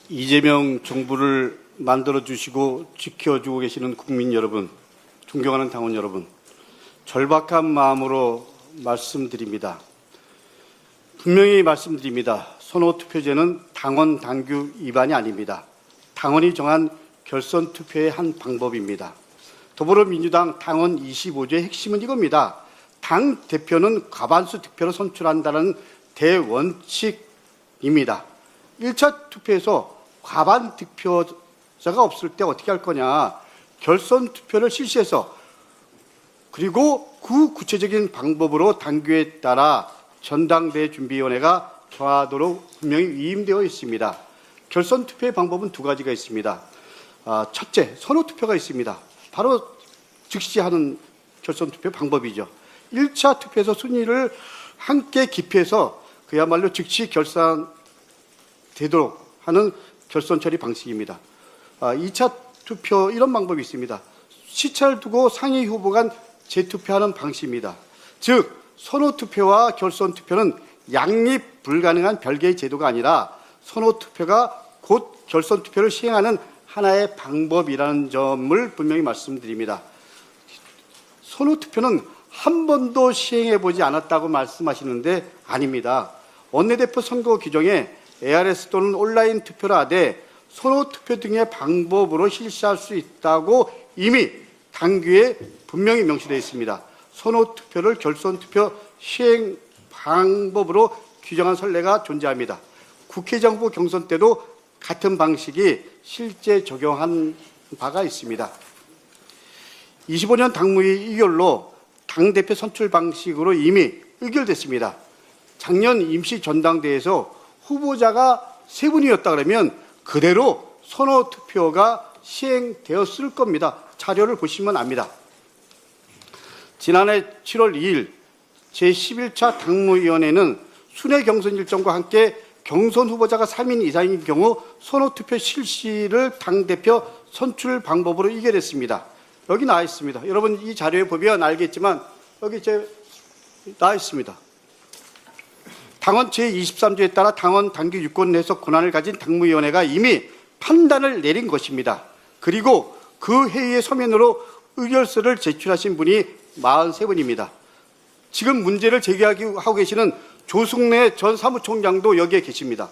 이재명 정부를 만들어주시고 지켜주고 계시는 국민 여러분, 존경하는 당원 여러분, 절박한 마음으로 말씀드립니다. 분명히 말씀드립니다. 선호투표제는 당원 당규 위반이 아닙니다. 당원이 정한 결선투표의 한 방법입니다. 더불어민주당 당원 25조의 핵심은 이겁니다. 당 대표는 과반수 득표로 선출한다는 대원칙입니다. 1차 투표에서 과반 득표자가 없을 때 어떻게 할 거냐. 결선 투표를 실시해서 그리고 그 구체적인 방법으로 당규에 따라 전당대회 준비위원회가 정하도록 분명히 위임되어 있습니다. 결선 투표의 방법은 두 가지가 있습니다. 첫째, 선호투표가 있습니다. 바로 즉시 하는 결선 투표 방법이죠. 1차 투표에서 순위를 함께 기표해서 그야말로 즉시 결산되도록 하는 결선 처리 방식입니다. 2차 투표 이런 방법이 있습니다. 시차를 두고 상위 후보 간 재투표하는 방식입니다. 즉 선호투표와 결선투표는 양립 불가능한 별개의 제도가 아니라 선호투표가 곧 결선투표를 시행하는 하나의 방법이라는 점을 분명히 말씀드립니다. 선호투표는 한 번도 시행해보지 않았다고 말씀하시는데 아닙니다. 원내대표 선거 규정에 ARS 또는 온라인 투표를 하되 선호투표 등의 방법으로 실시할 수 있다고 이미 당규에 분명히 명시되어 있습니다. 선호투표를 결선투표 시행 방법으로 규정한 선례가 존재합니다. 국회의장 후보 경선 때도 같은 방식이 실제 적용한 바가 있습니다. 25년 당무위 의결로 당대표 선출 방식으로 이미 의결됐습니다. 작년 임시 전당대회에서 후보자가 3분이었다 그러면 그대로 선호투표가 시행되었을 겁니다. 자료를 보시면 압니다. 지난해 7월 2일 제11차 당무위원회는 순회 경선 일정과 함께 경선 후보자가 3인 이상인 경우 선호투표 실시를 당대표 선출 방법으로 의결했습니다. 여기 나와 있습니다. 여러분 이 자료에 보면 알겠지만 여기 나와 있습니다. 당원 제23조에 따라 당원 당규 유권 해석 권한을 가진 당무위원회가 이미 판단을 내린 것입니다. 그리고 그 회의의 서면으로 의결서를 제출하신 분이 43분입니다. 지금 문제를 제기하고 계시는 조승래 전 사무총장도 여기에 계십니다.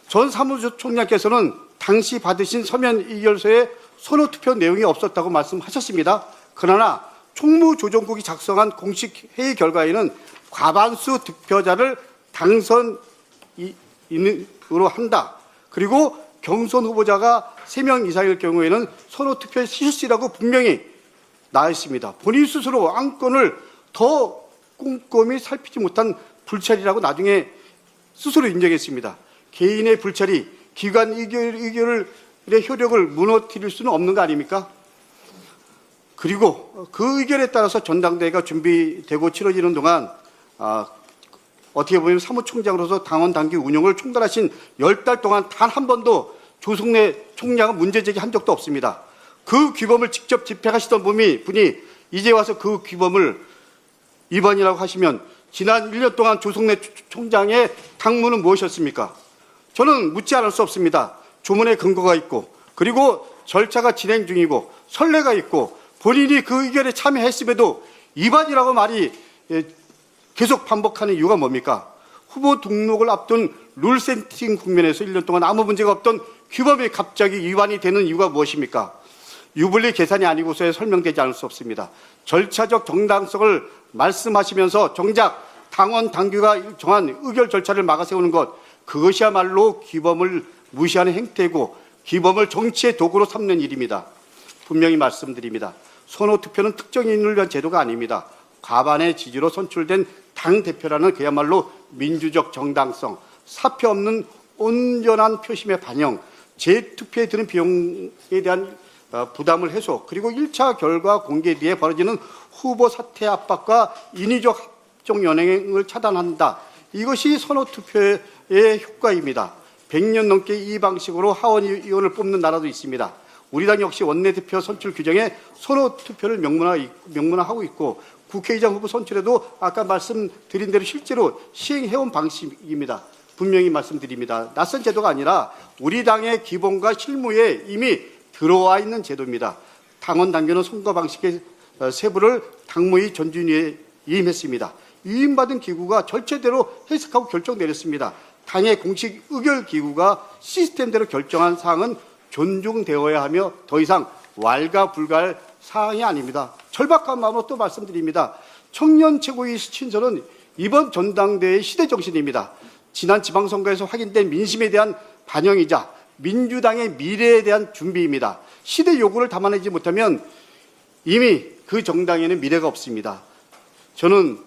전 사무총장께서는 당시 받으신 서면 의결서에 선호투표 내용이 없었다고 말씀하셨습니다. 그러나 총무조정국이 작성한 공식 회의 결과에는 과반수 득표자를 당선으로 한다. 그리고 경선 후보자가 3명 이상일 경우에는 선호투표 실시라고 분명히 나와 있습니다. 본인 스스로 안건을 더 꼼꼼히 살피지 못한 불찰이라고 나중에 스스로 인정했습니다. 개인의 불찰이 기관 의결의 효력을 무너뜨릴 수는 없는 거 아닙니까? 그리고 그 의결에 따라서 전당대회가 준비되고 치러지는 동안 어떻게 보면 사무총장으로서 당원 당규 운영을 총괄하신 10달 동안 단 한 번도 조승래 총장은 문제 제기한 적도 없습니다. 그 규범을 직접 집행하시던 분이 이제 와서 그 규범을 위반이라고 하시면 지난 1년 동안 조승래 총장의 당무는 무엇이었습니까? 저는 묻지 않을 수 없습니다. 조문에 근거가 있고 그리고 절차가 진행 중이고 선례가 있고 본인이 그 의결에 참여했음에도 위반이라고 말이 계속 반복하는 이유가 뭡니까? 후보 등록을 앞둔 룰 세팅 국면에서 1년 동안 아무 문제가 없던 규범이 갑자기 위반이 되는 이유가 무엇입니까? 유불리 계산이 아니고서야 설명되지 않을 수 없습니다. 절차적 정당성을 말씀하시면서 정작 당원 당규가 정한 의결 절차를 막아세우는 것, 그것이야말로 규범을 무시하는 행태고 규범을 정치의 도구로 삼는 일입니다. 분명히 말씀드립니다. 선호투표는 특정인을 위한 제도가 아닙니다. 과반의 지지로 선출된 당대표라는 그야말로 민주적 정당성, 사표 없는 온전한 표심의 반영, 재투표에 드는 비용에 대한 부담을 해소, 그리고 1차 결과 공개 뒤에 벌어지는 후보 사퇴 압박과 인위적 합종 연행을 차단한다. 이것이 선호투표의 효과입니다. 100년 넘게 이 방식으로 하원의원을 뽑는 나라도 있습니다. 우리 당 역시 원내대표 선출 규정에 선호투표를 명문화하고 있고 국회의장 후보 선출에도 아까 말씀드린 대로 실제로 시행해온 방식입니다. 분명히 말씀드립니다. 낯선 제도가 아니라 우리 당의 기본과 실무에 이미 들어와 있는 제도입니다. 당원 당규는 선거 방식의 세부를 당무위 전준위에 위임했습니다. 위임받은 기구가 절차대로 해석하고 결정 내렸습니다. 당의 공식 의결 기구가 시스템대로 결정한 사항은 존중되어야 하며 더 이상 왈가불가할 사항이 아닙니다. 절박한 마음으로 또 말씀드립니다. 청년 최고위 친서는 이번 전당대회의 시대 정신입니다. 지난 지방선거에서 확인된 민심에 대한 반영이자 민주당의 미래에 대한 준비입니다. 시대 요구를 담아내지 못하면 이미 그 정당에는 미래가 없습니다. 저는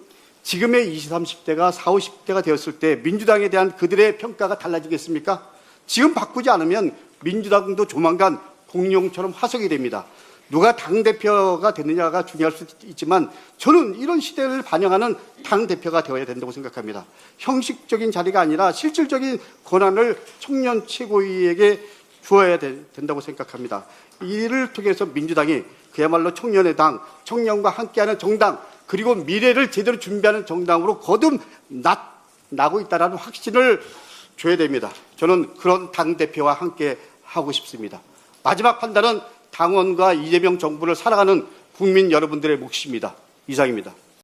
지금의 20, 30대가 40, 50대가 되었을 때 민주당에 대한 그들의 평가가 달라지겠습니까? 지금 바꾸지 않으면 민주당도 조만간 공룡처럼 화석이 됩니다. 누가 당대표가 되느냐가 중요할 수 있지만 저는 이런 시대를 반영하는 당대표가 되어야 된다고 생각합니다. 형식적인 자리가 아니라 실질적인 권한을 청년 최고위에게 주어야 된다고 생각합니다. 이를 통해서 민주당이 그야말로 청년의 당, 청년과 함께하는 정당, 그리고 미래를 제대로 준비하는 정당으로 거듭나고 있다는 확신을 줘야 됩니다. 저는 그런 당대표와 함께 하고 싶습니다. 마지막 판단은 당원과 이재명 정부를 사랑하는 국민 여러분들의 몫입니다. 이상입니다.